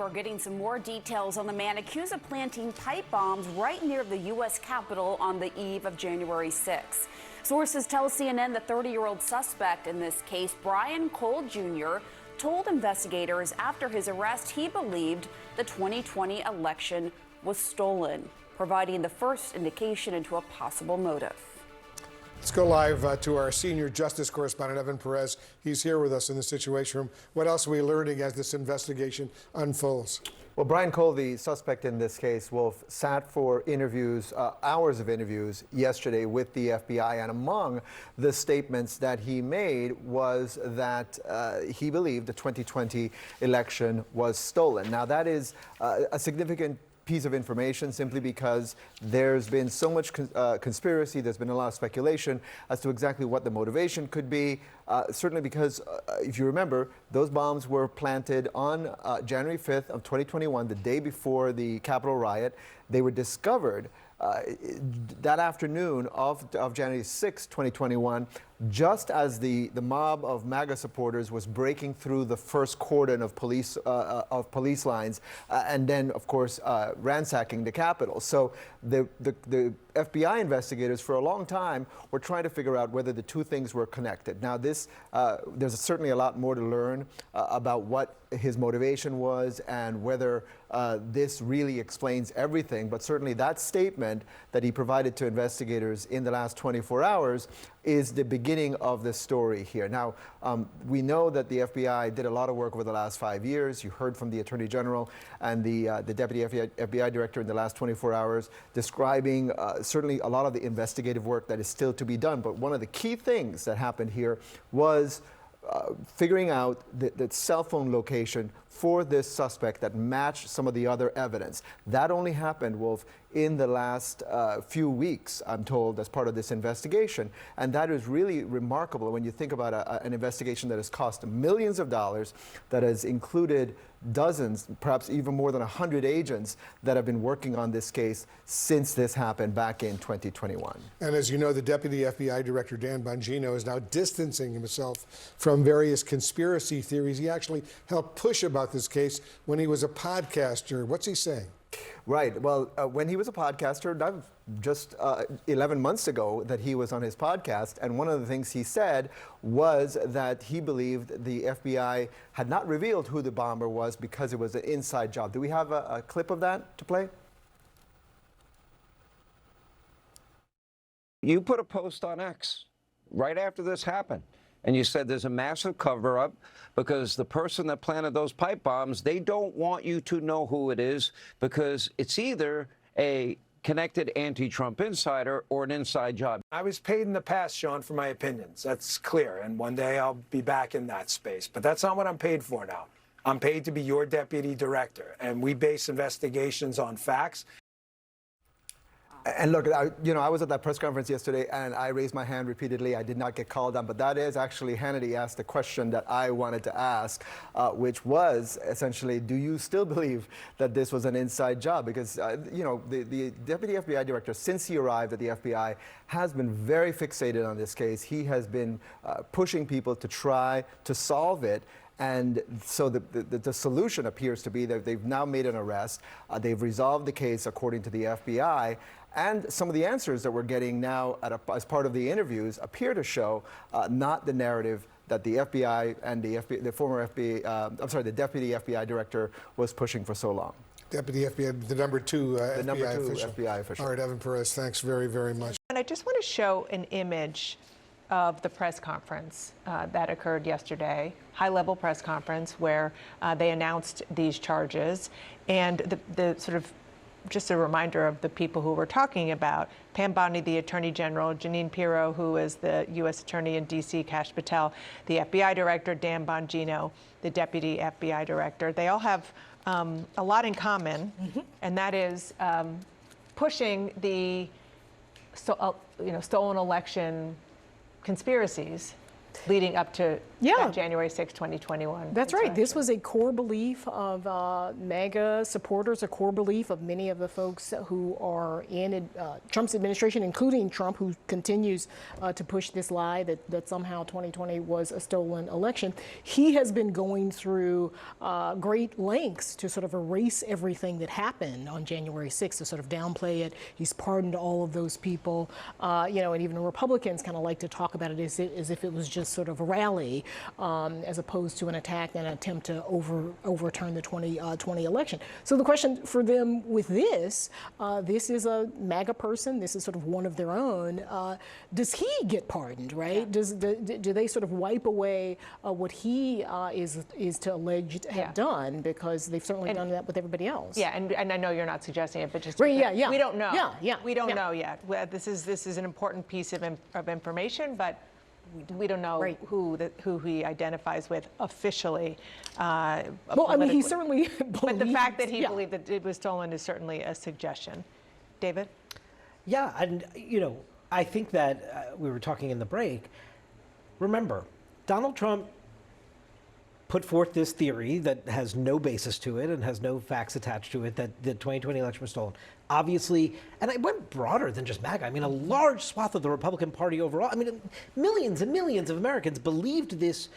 we're getting some more details on the man accused of planting pipe bombs right near the U.S. Capitol on the eve of January 6th. Sources tell CNN the 30-year-old suspect in this case, Brian Cole Jr., told investigators after his arrest he believed the 2020 election was stolen, providing the first indication into a possible motive. Let's go live to our senior justice correspondent, Evan Perez. He's here with us in the Situation Room. What else are we learning as this investigation unfolds? Well, Brian Cole, the suspect in this case, Wolf, sat for interviews, hours of interviews yesterday with the FBI. And among the statements that he made was that he believed the 2020 election was stolen. Now, that is a significant piece of information simply because there's been so much conspiracy, there's been a lot of speculation as to exactly what the motivation could be. Certainly because, if you remember, those bombs were planted on January 5th of 2021, the day before the Capitol riot. They were discovered that afternoon of January 6, 2021, just as the mob of MAGA supporters was breaking through the first cordon of police lines, and then, of course, ransacking the Capitol. So the FBI investigators, for a long time, were trying to figure out whether the two things were connected. Now, there's certainly a lot more to learn about what his motivation was and whether this really explains everything. But certainly that statement that he provided to investigators in the last 24 hours is the beginning of the story here. Now, we know that the FBI did a lot of work over the last 5 years. You heard from the Attorney General and the Deputy FBI Director in the last 24 hours describing certainly a lot of the investigative work that is still to be done. But one of the key things that happened here was figuring out the cell phone location for this suspect that matched some of the other evidence. That only happened, Wolf, in the last few weeks, I'm told, as part of this investigation. And that is really remarkable when you think about an investigation that has cost millions of dollars, that has included dozens, perhaps even more than 100 agents that have been working on this case since this happened back in 2021. And as you know, the Deputy FBI Director, Dan Bongino, is now distancing himself from various conspiracy theories. He actually helped push about this case when he was a podcaster. What's he saying? Right. Well, when he was a podcaster, that was just 11 months ago that he was on his podcast. And one of the things he said was that he believed the FBI had not revealed who the bomber was because it was an inside job. Do we have a clip of that to play? You put a post on X right after this happened. And you said there's a massive cover-up because the person that planted those pipe bombs, they don't want you to know who it is because it's either a connected anti-Trump insider or an inside job. I was paid in the past, Sean, for my opinions. That's clear. And one day I'll be back in that space. But that's not what I'm paid for now. I'm paid to be your deputy director. And we base investigations on facts. And look, I was at that press conference yesterday, and I raised my hand repeatedly. I did not get called on, but that is actually Hannity asked the question that I wanted to ask, which was essentially, do you still believe that this was an inside job? Because, the Deputy FBI Director, since he arrived at the FBI, has been very fixated on this case. He has been pushing people to try to solve it. And so the solution appears to be that they've now made an arrest. They've resolved the case according to the FBI. And some of the answers that we're getting now as part of the interviews appear to show not the narrative that the FBI and the Deputy FBI Director was pushing for so long. Deputy FBI, the number two FBI official. All right, Evan Perez, thanks very, very much. And I just want to show an image of the press conference that occurred yesterday, high-level press conference where they announced these charges, and the sort of just a reminder of the people who we're talking about: Pam Bondi, the Attorney General; Jeanine Pirro, who is the U.S. Attorney in D.C., Kash Patel; the FBI Director, Dan Bongino, the Deputy FBI Director. They all have a lot in common, and that is pushing the stolen election conspiracies leading up to that January 6, 2021. That's right. This was a core belief of MAGA supporters, a core belief of many of the folks who are in Trump's administration, including Trump, who continues to push this lie that somehow 2020 was a stolen election. He has been going through great lengths to sort of erase everything that happened on January 6th, to sort of downplay it. He's pardoned all of those people, and even the Republicans kind of like to talk about it as if it was just sort of a rally, as opposed to an attack and an attempt to overturn the 2020 election. So the question for them with this is a MAGA person. This is sort of one of their own. Does he get pardoned, right? Yeah. Do they sort of wipe away what he is to alleged have done, because they've certainly done that with everybody else? Yeah, and I know you're not suggesting it, but just right, yeah. We don't know. Yeah. We don't know yet. This is an important piece of information, but we don't know who he identifies with officially. Well, I mean, he certainly believes. But the fact that he believed that it was stolen is certainly a suggestion. David? Yeah, and I think that we were talking in the break. Remember, Donald Trump put forth this theory that has no basis to it and has no facts attached to it, that the 2020 election was stolen. Obviously, and it went broader than just MAGA. I mean, a large swath of the Republican Party overall. I mean, millions and millions of Americans believed this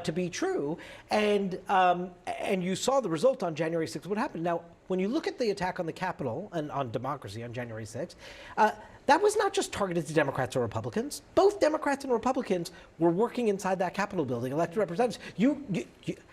to be true, and you saw the result on January 6th. What happened? Now, when you look at the attack on the Capitol and on democracy on January 6th, that was not just targeted to Democrats or Republicans. Both Democrats and Republicans were working inside that Capitol building, elected representatives.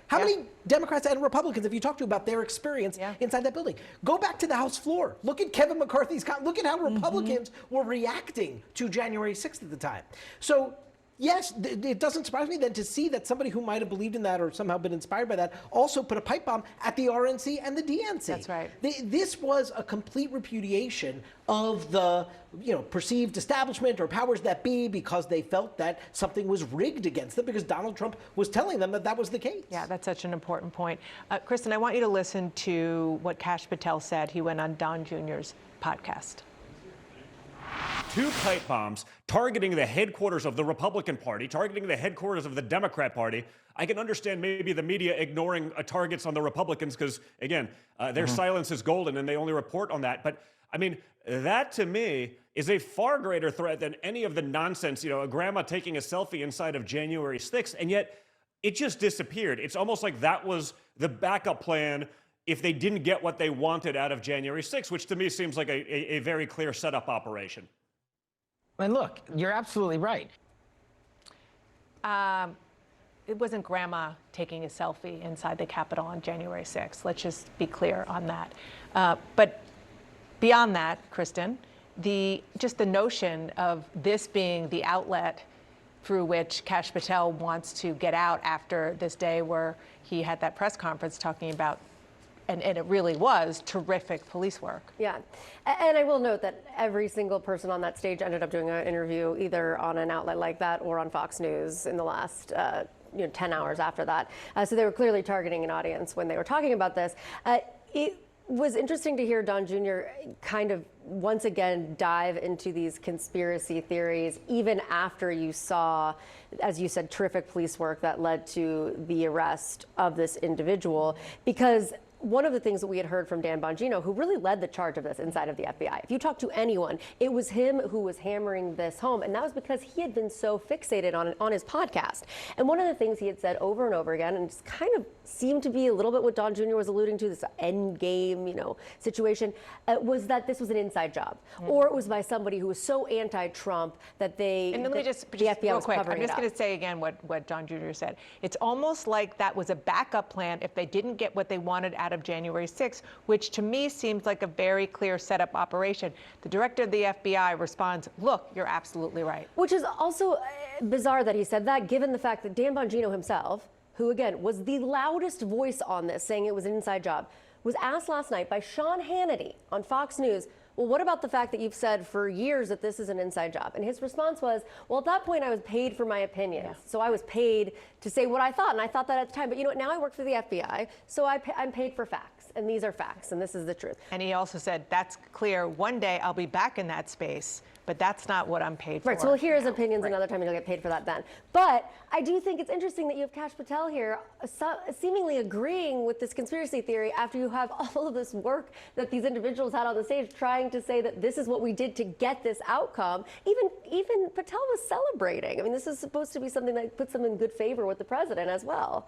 How many Democrats and Republicans have you talked to about their experience inside that building? Go back to the House floor. Look at Kevin McCarthy's. Look at how Republicans were reacting to January 6th at the time. So, yes, it doesn't surprise me then to see that somebody who might have believed in that or somehow been inspired by that also put a pipe bomb at the RNC and the DNC. That's right. This was a complete repudiation of the perceived establishment or powers that be, because they felt that something was rigged against them because Donald Trump was telling them that was the case. Yeah, that's such an important point. Kristen, I want you to listen to what Kash Patel said. He went on Don Jr.'s podcast. 2 pipe bombs targeting the headquarters of the Republican Party, targeting the headquarters of the Democrat Party. I can understand maybe the media ignoring targets on the Republicans because, again, their silence is golden and they only report on that. But, I mean, that to me is a far greater threat than any of the nonsense, a grandma taking a selfie inside of January 6th, and yet it just disappeared. It's almost like that was the backup plan if they didn't get what they wanted out of January 6th, which to me seems like a very clear setup operation. And look, you're absolutely right. It wasn't grandma taking a selfie inside the Capitol on January 6th. Let's just be clear on that. But beyond that, Kristen, just the notion of this being the outlet through which Kash Patel wants to get out after this day where he had that press conference talking about, and it really was terrific police work. Yeah, and I will note that every single person on that stage ended up doing an interview either on an outlet like that or on Fox News in the last 10 hours after that. So they were clearly targeting an audience when they were talking about this. It was interesting to hear Don Jr. kind of once again dive into these conspiracy theories, even after you saw, as you said, terrific police work that led to the arrest of this individual. Because one of the things that we had heard from Dan Bongino, who really led the charge of this inside of the FBI, if you talk to anyone, it was him who was hammering this home. And that was because he had been so fixated on his podcast. And one of the things he had said over and over again, and just kind of seemed to be a little bit what Don Jr. was alluding to, this end game, situation, was that this was an inside job. Or it was by somebody who was so anti-Trump that the FBI real was quick, covering it I'm just up. going to say again what Don Jr. said. It's almost like that was a backup plan if they didn't get what they wanted out of January 6th, which to me seems like a very clear setup operation. The director of the FBI responds, look, you're absolutely right. Which is also bizarre that he said that, given the fact that Dan Bongino himself, who again was the loudest voice on this, saying it was an inside job, was asked last night by Sean Hannity on Fox News, well, what about the fact that you've said for years that this is an inside job? And his response was, well, at that point, I was paid for my opinions. Yeah. So I was paid to say what I thought, and I thought that at the time. But you know what? Now I work for the FBI, so I'm paid for facts, and these are facts, and this is the truth. And he also said, that's clear. One day I'll be back in that space but that's not what I'm paid for. Right, so we'll hear his opinions another time and you'll get paid for that then. But I do think it's interesting that you have Kash Patel here seemingly agreeing with this conspiracy theory after you have all of this work that these individuals had on the stage trying to say that this is what we did to get this outcome. Even Patel was celebrating. I mean, this is supposed to be something that puts them in good favor with the president as well.